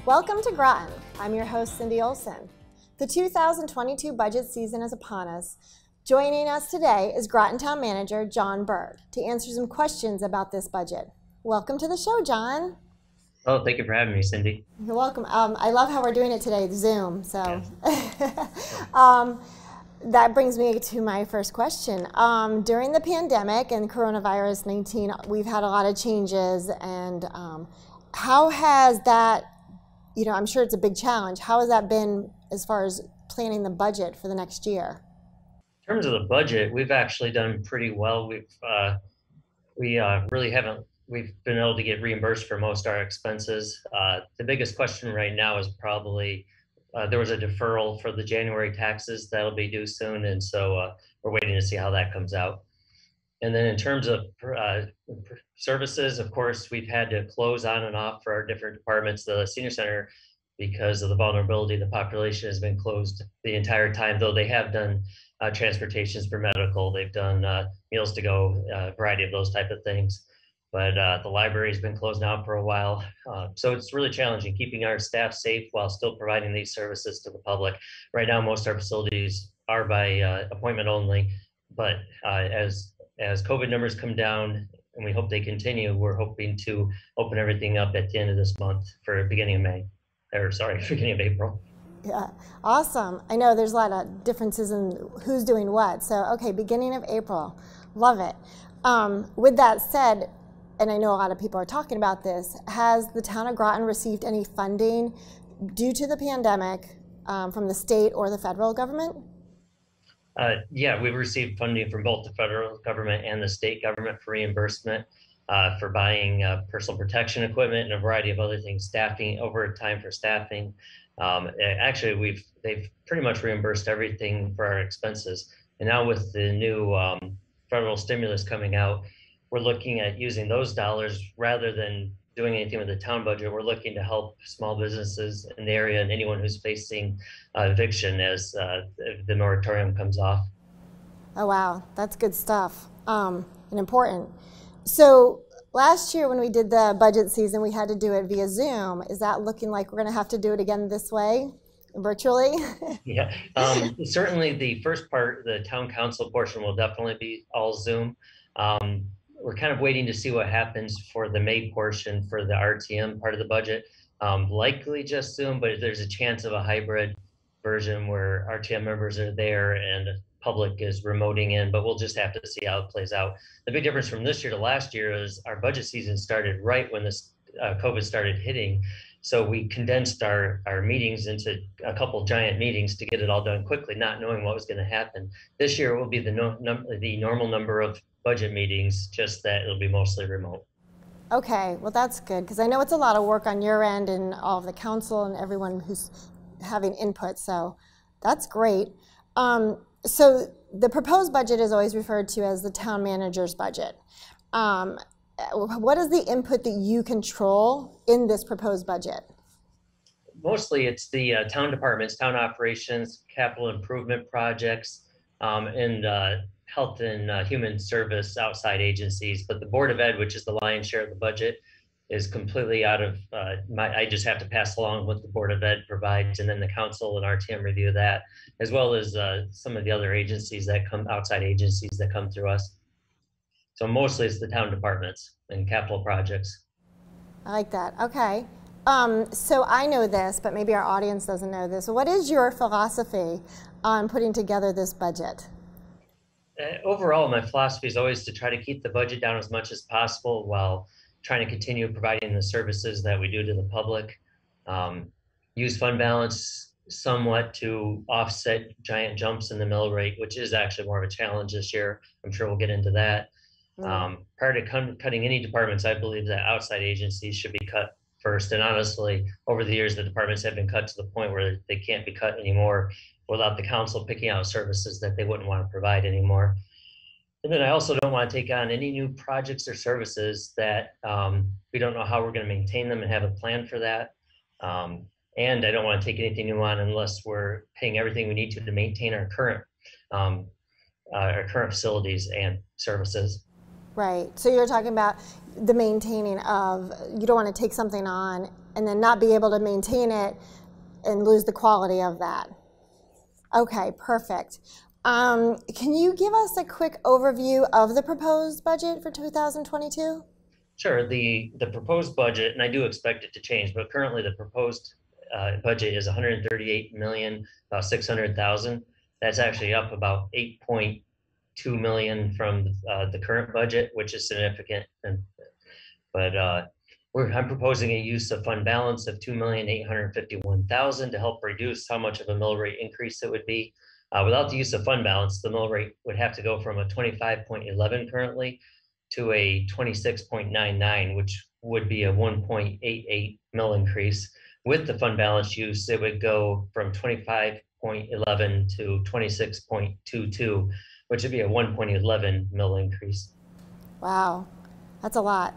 Welcome to Groton. I'm your host, Cindy Olsen. The 2022 budget season is upon us. Joining us today is Groton Town Manager John Burt to answer some questions about this budget. Welcome to the show, John. Oh, thank you for having me, Cindy. You're welcome. I love how we're doing it today, Zoom. So Yes. that brings me to my first question. During the pandemic and coronavirus 19, we've had a lot of changes, and how has that, I'm sure it's a big challenge. How has that been as far as planning the budget for the next year? In terms of the budget, we've actually done pretty well. We've been able to get reimbursed for most of our expenses. The biggest question right now is probably there was a deferral for the January taxes that'll be due soon, and so we're waiting to see how that comes out. And then in terms of services, of course, we've had to close on and off for our different departments. The senior center, because of the vulnerability of the population, has been closed the entire time, though they have done transportations for medical. They've done meals to go, a variety of those type of things. But the library has been closed now for a while. So it's really challenging keeping our staff safe while still providing these services to the public. Right now, most of our facilities are by appointment only, but as COVID numbers come down, and we hope they continue, we're hoping to open everything up at the end of this month for beginning of April. Yeah, awesome. I know there's a lot of differences in who's doing what. So, okay, beginning of April. Love it. With that said, and I know a lot of people are talking about this, has the town of Groton received any funding due to the pandemic from the state or the federal government? Yeah, we've received funding from both the federal government and the state government for reimbursement for buying personal protection equipment and a variety of other things, staffing, overtime for staffing. Actually, they've pretty much reimbursed everything for our expenses. And now with the new federal stimulus coming out, we're looking at using those dollars rather than doing anything with the town budget. We're looking to help small businesses in the area and anyone who's facing eviction as the moratorium comes off. Oh, wow. That's good stuff and important. So last year when we did the budget season, we had to do it via Zoom. Is that looking like we're going to have to do it again this way, virtually? Yeah, certainly the first part, the town council portion, will definitely be all Zoom. We're kind of waiting to see what happens for the May portion for the RTM part of the budget. Likely just Zoom, but there's a chance of a hybrid version where RTM members are there and public is remoting in, but we'll just have to see how it plays out. The big difference from this year to last year is our budget season started right when this COVID started hitting. So we condensed our meetings into a couple giant meetings to get it all done quickly, not knowing what was going to happen. This year will be the normal number of budget meetings, just that it'll be mostly remote. Okay, well that's good, because I know it's a lot of work on your end and all of the council and everyone who's having input, so that's great. So the proposed budget is always referred to as the town manager's budget. What is the input that you control in this proposed budget? Mostly it's the town departments, town operations, capital improvement projects, and health and human service outside agencies. But the Board of Ed, which is the lion's share of the budget, is completely out of I just have to pass along what the Board of Ed provides, and then the council and RTM review that, as well as some of the other agencies that come, outside agencies that come through us. So mostly it's the town departments and capital projects. I like that. Okay. So I know this, but maybe our audience doesn't know this. What is your philosophy on putting together this budget? Overall, my philosophy is always to try to keep the budget down as much as possible while trying to continue providing the services that we do to the public. Use fund balance somewhat to offset giant jumps in the mill rate, which is actually more of a challenge this year. I'm sure we'll get into that. Prior to cutting any departments, I believe that outside agencies should be cut first. And honestly, over the years, the departments have been cut to the point where they can't be cut anymore without the council picking out services that they wouldn't want to provide anymore. And then I also don't want to take on any new projects or services that we don't know how we're going to maintain them and have a plan for that. And I don't want to take anything new on unless we're paying everything we need to maintain our current facilities and services. Right. So you're talking about the maintaining of, you don't want to take something on and then not be able to maintain it and lose the quality of that. Okay, perfect. Can you give us a quick overview of the proposed budget for 2022? Sure. The proposed budget, and I do expect it to change, but currently the proposed budget is 138,600,000. That's actually up about 8.2 million from the current budget, which is significant. But I'm proposing a use of fund balance of 2,851,000 to help reduce how much of a mill rate increase it would be. Without the use of fund balance, the mill rate would have to go from a 25.11 currently to a 26.99, which would be a 1.88 mill increase. With the fund balance use, it would go from 25.11 to 26.22, which would be a 1.11 mill increase. Wow, that's a lot.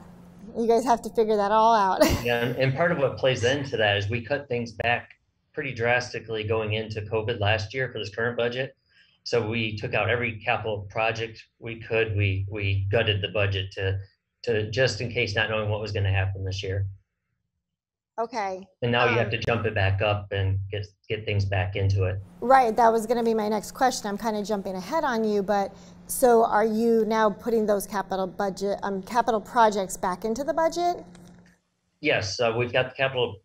You guys have to figure that all out. Yeah, and part of what plays into that is we cut things back pretty drastically going into COVID last year for this current budget. So we took out every capital project we could. We gutted the budget to just in case, not knowing what was going to happen this year. Okay. And now you have to jump it back up and get things back into it. Right, that was going to be my next question. I'm kind of jumping ahead on you, but so are you now putting those capital projects back into the budget? Yes, we've got the capital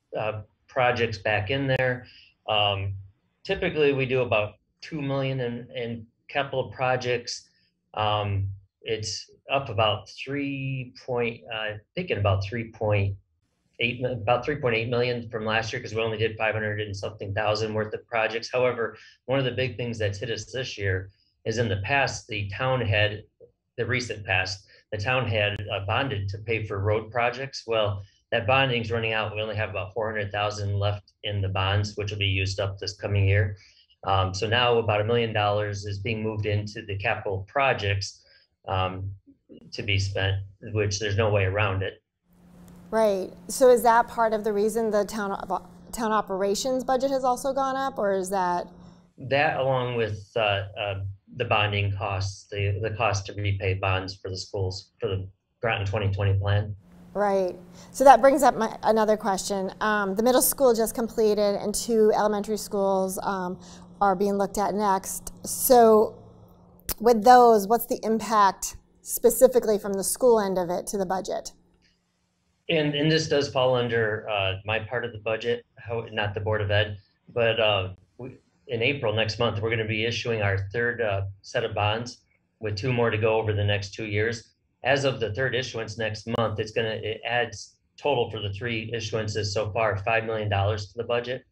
projects back in there. Typically, we do about 2 million in capital projects. It's up about 3.8 million from last year because we only did 500 and something thousand worth of projects. However, one of the big things that's hit us this year is in the past, the recent past, the town had bonded to pay for road projects. Well, that bonding's running out. We only have about 400,000 left in the bonds, which will be used up this coming year. So now about $1 million is being moved into the capital projects to be spent, which there's no way around it. Right. So is that part of the reason the town operations budget has also gone up, or is that? That along with the bonding costs, the cost to repay bonds for the schools for the Groton 2020 plan. Right. So that brings up another question. The middle school just completed and 2 elementary schools are being looked at next. So with those, what's the impact specifically from the school end of it to the budget? And this does fall under my part of the budget, not the Board of Ed, but in April next month, we're going to be issuing our third set of bonds with 2 more to go over the next 2 years. As of the third issuance next month, it adds total for the 3 issuances so far, $5 million to the budget,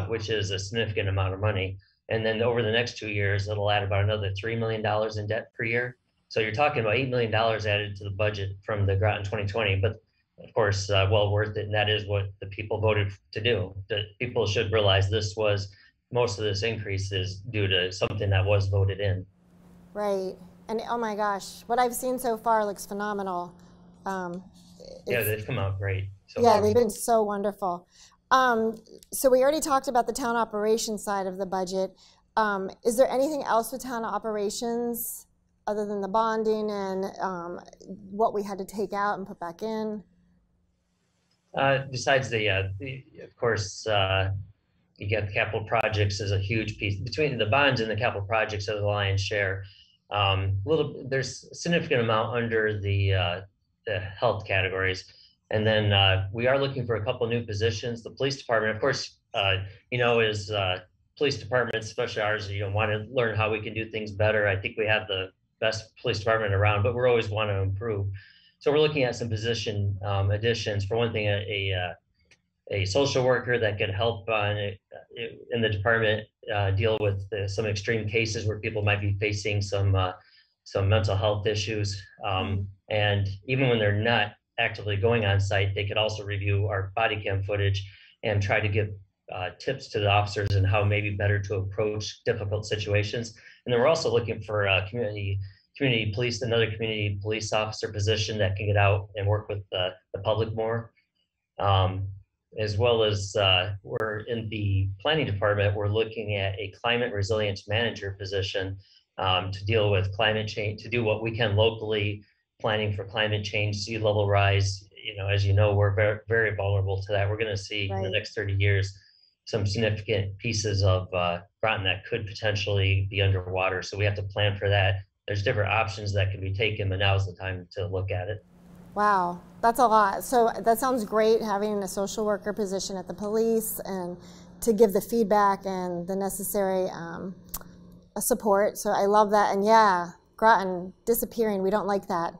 which is a significant amount of money. And then over the next 2 years, it'll add about another $3 million in debt per year. So you're talking about $8 million added to the budget from the Groton 2020, but of course, well worth it. And that is what the people voted to do. The people should realize most of this increase is due to something that was voted in. Right. And oh my gosh, what I've seen so far looks phenomenal. Yeah, they've come out great. Yeah, they've been so wonderful. So we already talked about the town operations side of the budget. Is there anything else with town operations other than the bonding and what we had to take out and put back in? Besides of course, you get the capital projects as a huge piece. Between the bonds and the capital projects are the lion's share. There's a significant amount under the health categories. And then we are looking for a couple new positions. The police department, of course, is police departments, especially ours, want to learn how we can do things better. I think we have the best police department around, but we're always want to improve. So we're looking at some position additions. For one thing, a social worker that could help in the department deal with some extreme cases where people might be facing some mental health issues. And even when they're not actively going on site, they could also review our body cam footage and try to give tips to the officers and how maybe better to approach difficult situations. And then we're also looking for a community police, another community police officer position that can get out and work with the public more. As well as we're in the planning department, we're looking at a climate resilience manager position to deal with climate change, to do what we can locally, planning for climate change, sea level rise, as you know, we're very, very vulnerable to that. We're going to see in the Right. next 30 years some significant pieces of Groton that could potentially be underwater. So we have to plan for that. There's different options that can be taken, but now's the time to look at it. Wow, that's a lot. So that sounds great, having a social worker position at the police and to give the feedback and the necessary support. So I love that. And yeah, Groton disappearing, we don't like that.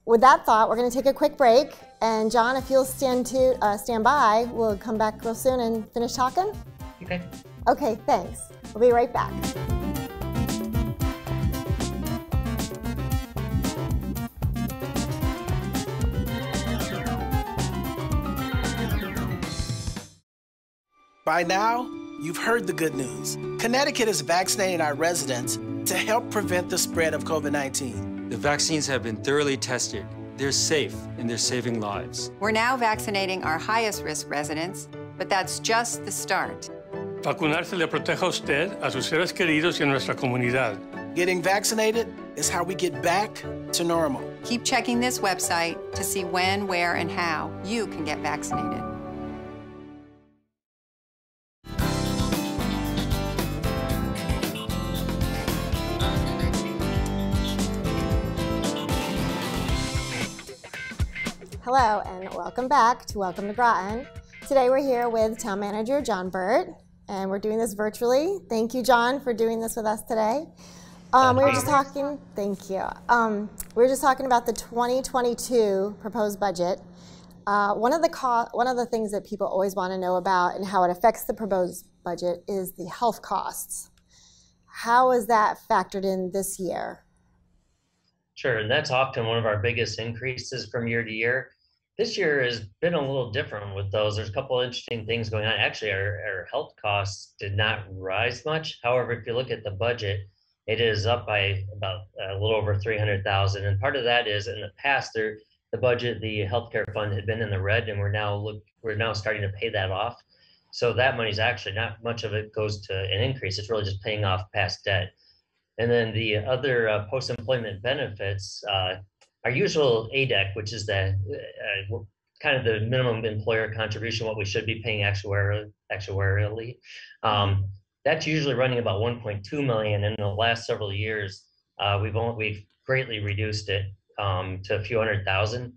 With that thought, we're going to take a quick break. And John, if you'll stand by, we'll come back real soon and finish talking. Okay. Okay, thanks. We'll be right back. By now, you've heard the good news. Connecticut is vaccinating our residents to help prevent the spread of COVID-19. The vaccines have been thoroughly tested. They're safe and they're saving lives. We're now vaccinating our highest risk residents, but that's just the start. Vacunarse le protege a usted, a sus seres queridos y a nuestra comunidad. Getting vaccinated is how we get back to normal. Keep checking this website to see when, where, and how you can get vaccinated. Hello and welcome back to Welcome to Groton. Today we're here with Town Manager John Burt, and we're doing this virtually. Thank you, John, for doing this with us today. We were just talking. Thank you. We were just talking about the 2022 proposed budget. One of the things that people always want to know about and how it affects the proposed budget is the health costs. How is that factored in this year? Sure, and that's often one of our biggest increases from year to year. This year has been a little different with those. There's a couple of interesting things going on. Actually, our health costs did not rise much. However, if you look at the budget, it is up by about a little over 300,000. And part of that is in the past, the budget, the healthcare fund had been in the red, and we're now starting to pay that off. So that money's actually not much of it goes to an increase. It's really just paying off past debt. And then the other post-employment benefits, our usual ADEC, which is the kind of the minimum employer contribution, what we should be paying actuarially, that's usually running about 1.2 million. In the last several years, we've greatly reduced it to a few $100,000.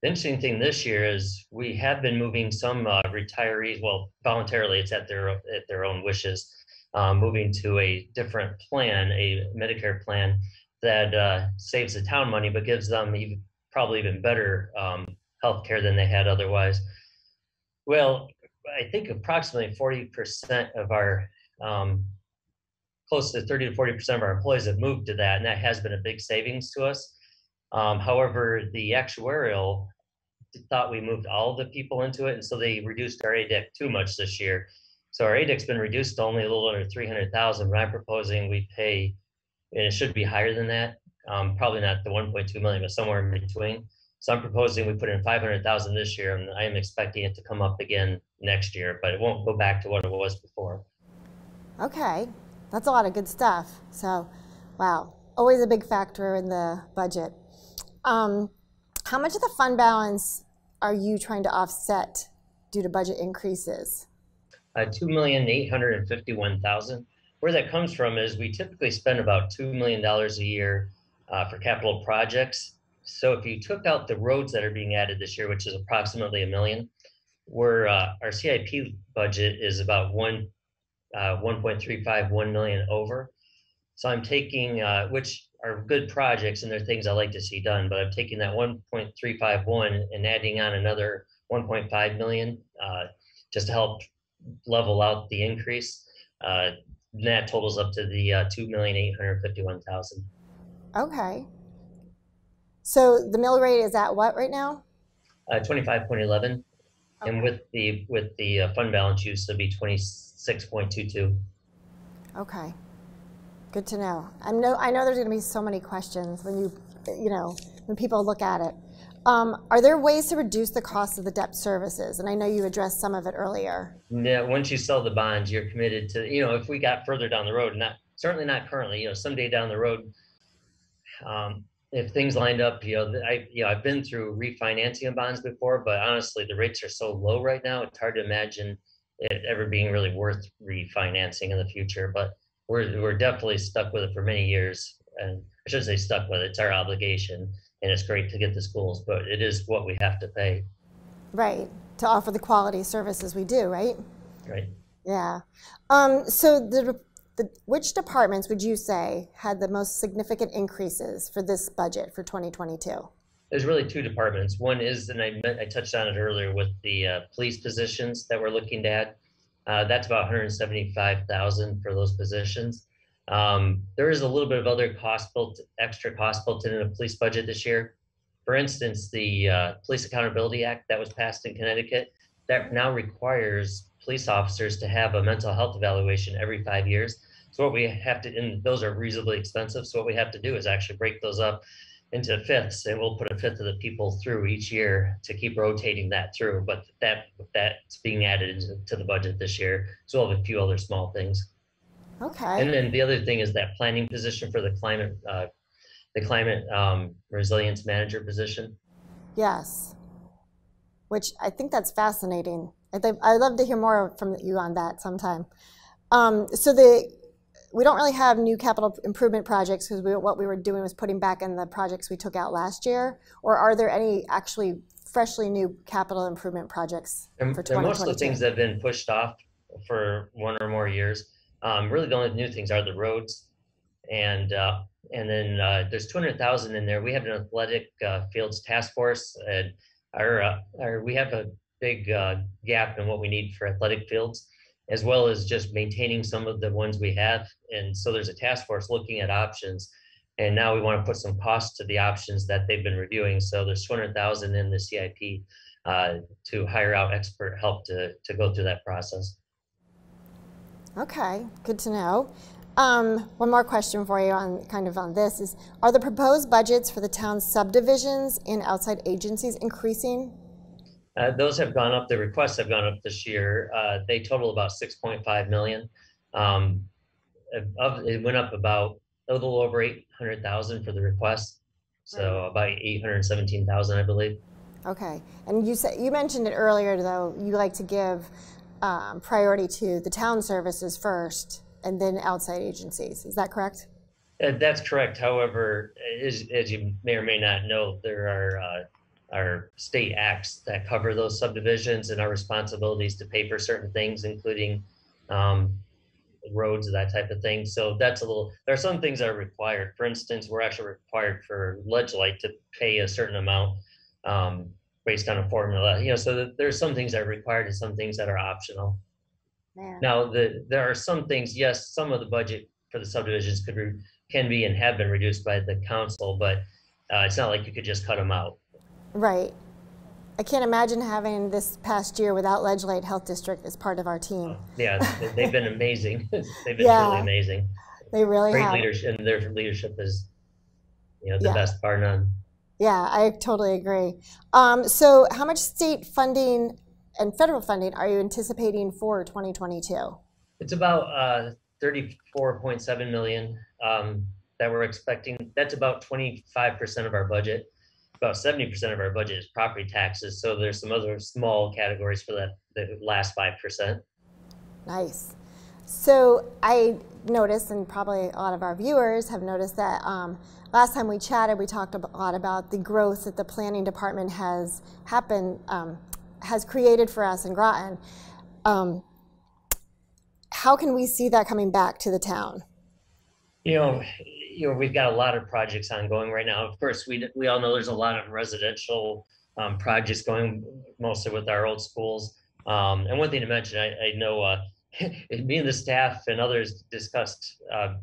The interesting thing this year is we have been moving some retirees, well, voluntarily, it's at their own wishes, moving to a different plan, a Medicare plan that saves the town money, but gives them probably even better health care than they had otherwise. Well, I think approximately 40% of our, close to 30 to 40% of our employees have moved to that, and that has been a big savings to us. However, the actuarial thought we moved all the people into it, and so they reduced our ADEC too much this year. So our ADEC's been reduced to only a little under 300,000, but I'm proposing we pay, and it should be higher than that, probably not the 1.2 million, but somewhere in between. So I'm proposing we put in 500,000 this year, and I am expecting it to come up again next year, but it won't go back to what it was before. Okay, that's a lot of good stuff. So, wow, always a big factor in the budget. How much of the fund balance are you trying to offset due to budget increases? 2,851,000. Where that comes from is we typically spend about $2 million a year for capital projects. So if you took out the roads that are being added this year, which is approximately $1 million, our CIP budget is about 1.351 million over. So I'm taking, which are good projects and they're things I like to see done, but I'm taking that 1.351 and adding on another 1.5 million just to help level out the increase. That totals up to the 2,851,000. Okay. So the mill rate is at what right now? 25.11, okay. And with the fund balance use, it'll be 26.22. Okay. Good to know. I know there's going to be so many questions when when people look at it. Are there ways to reduce the cost of the debt services? And I know you addressed some of it earlier. Yeah, once you sell the bonds, you're committed to, if we got further down the road, certainly not currently, someday down the road, if things lined up, I've been through refinancing of bonds before, but honestly, the rates are so low right now, it's hard to imagine it ever being really worth refinancing in the future. But we're definitely stuck with it for many years. And I shouldn't say stuck with it, it's our obligation. And it's great to get the schools, but it is what we have to pay. Right, to offer the quality services we do, right? Right. Yeah. So which departments would you say had the most significant increases for this budget for 2022? There's really two departments. One is, and I touched on it earlier with the police positions that we're looking to add. That's about 175,000 for those positions. There is a little bit of other extra cost built into the police budget this year. For instance, the Police Accountability Act that was passed in Connecticut, that now requires police officers to have a mental health evaluation every 5 years. So what we have to, and those are reasonably expensive. So what we have to do is actually break those up into fifths, and we'll put a fifth of the people through each year to keep rotating that through. But that's being added to the budget this year. So we'll have a few other small things. Okay. And then the other thing is that planning position for the climate resilience manager position. Yes. Which I think that's fascinating. I'd love to hear more from you on that sometime. We don't really have new capital improvement projects because what we were doing was putting back in the projects we took out last year. Or are there any actually freshly new capital improvement projects for 2022? Most of the things that have been pushed off for 1 or more years. Really, the only new things are the roads, and then there's 200,000 in there. We have an athletic fields task force, and we have a big gap in what we need for athletic fields, as well as just maintaining some of the ones we have. And so there's a task force looking at options, and now we want to put some costs to the options that they've been reviewing. So there's 200,000 in the CIP to hire out expert help to go through that process. Okay, good to know. One more question for you on this is, are the proposed budgets for the town's subdivisions and outside agencies increasing? Those have gone up. The requests have gone up this year. They total about 6.5 million. It went up about a little over 800,000 for the requests. So about 817,000, I believe. Okay, and you mentioned it earlier though, you like to give priority to the town services first and then outside agencies. Is that correct? That's correct. However, as you may or may not know, there are state acts that cover those subdivisions and our responsibilities to pay for certain things, including roads, that type of thing. So there are some things that are required. For instance, we're actually required for Ledgelight to pay a certain amount based on a formula. So there's some things that are required and some things that are optional. Man. Now, there are some things, yes, some of the budget for the subdivisions can be and have been reduced by the council, but it's not like you could just cut them out. Right. I can't imagine having this past year without Ledgelight Health District as part of our team. Yeah, they've been amazing. They've been truly amazing. They really have. Great leadership, and their leadership is, the best bar none. Yeah, I totally agree. So how much state funding and federal funding are you anticipating for 2022? It's about 34.7 million that we're expecting. That's about 25% of our budget. About 70% of our budget is property taxes. So there's some other small categories for the last 5%. Nice. So I noticed, and probably a lot of our viewers have noticed that last time we chatted, we talked a lot about the growth that the planning department has created for us in Groton. How can we see that coming back to the town? We've got a lot of projects ongoing right now. Of course, we all know there's a lot of residential projects going, mostly with our old schools. And one thing to mention, I know me and the staff and others discussed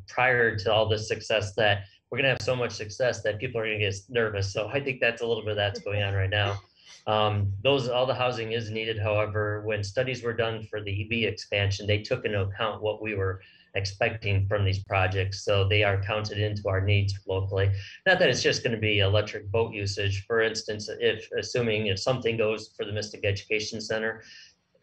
prior to all this success that we're going to have so much success that people are going to get nervous. So I think that's a little bit of that's going on right now. All the housing is needed. However, when studies were done for the EV expansion, they took into account what we were expecting from these projects. So they are counted into our needs locally. Not that it's just going to be electric boat usage. For instance, assuming if something goes for the Mystic Education Center,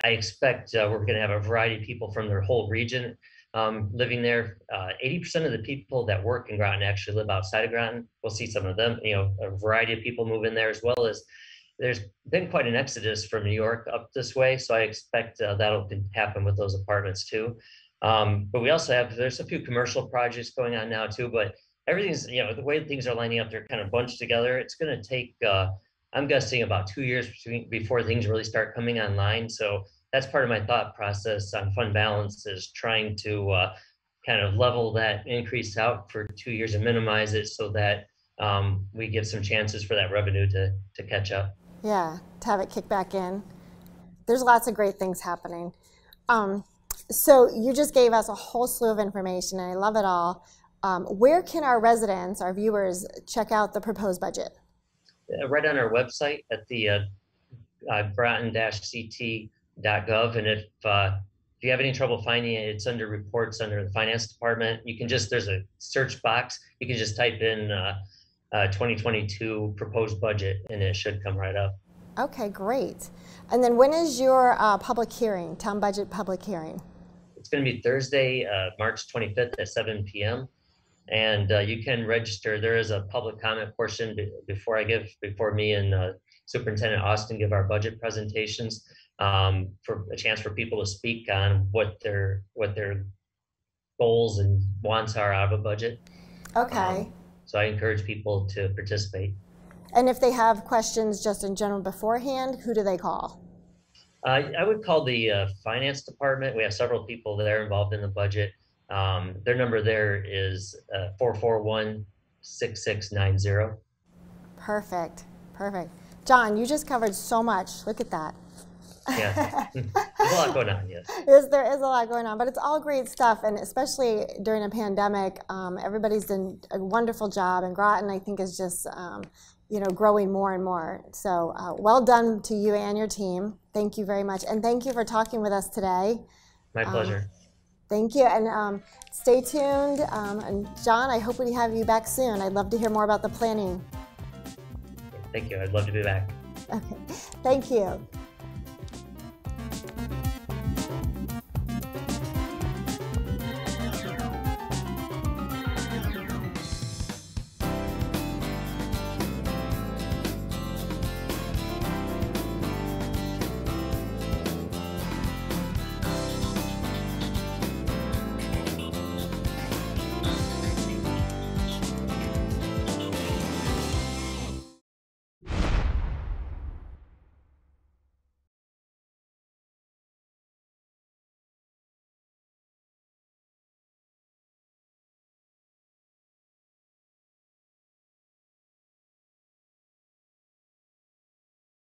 I expect we're going to have a variety of people from their whole region living there. 80% of the people that work in Groton actually live outside of Groton. We'll see some of them, a variety of people move in there, as well as there's been quite an exodus from New York up this way. So I expect that'll happen with those apartments too. But we also there's a few commercial projects going on now too, but everything's, the way things are lining up, they're kind of bunched together. It's going to take, I'm guessing, about 2 years before things really start coming online. So that's part of my thought process on fund balance, is trying to kind of level that increase out for 2 years and minimize it so that we give some chances for that revenue to catch up. Yeah, to have it kick back in. There's lots of great things happening. So you just gave us a whole slew of information, and I love it all. Where can our residents, our viewers, check out the proposed budget? Right on our website at the groton-ct.gov. And if you have any trouble finding it, it's under reports under the finance department. You can there's a search box. You can just type in 2022 proposed budget, and it should come right up. Okay, great. And then when is your public hearing, town budget public hearing? It's going to be Thursday, March 25th at 7 p.m. And you can register. There is a public comment portion before me and Superintendent Austin give our budget presentations, for a chance for people to speak on what their goals and wants are out of a budget. Okay. So I encourage people to participate. And if they have questions just in general beforehand, who do they call? I would call the finance department. We have several people there involved in the budget. Their number there is 441-6690. Perfect. Perfect. John, you just covered so much. Look at that. Yeah, there's a lot going on, yes. There is a lot going on, but it's all great stuff, and especially during a pandemic, everybody's done a wonderful job, and Groton, I think, is just growing more and more. So well done to you and your team. Thank you very much, and thank you for talking with us today. My pleasure. Thank you, and stay tuned. And John, I hope we have you back soon. I'd love to hear more about the planning. Thank you. I'd love to be back. Okay. Thank you.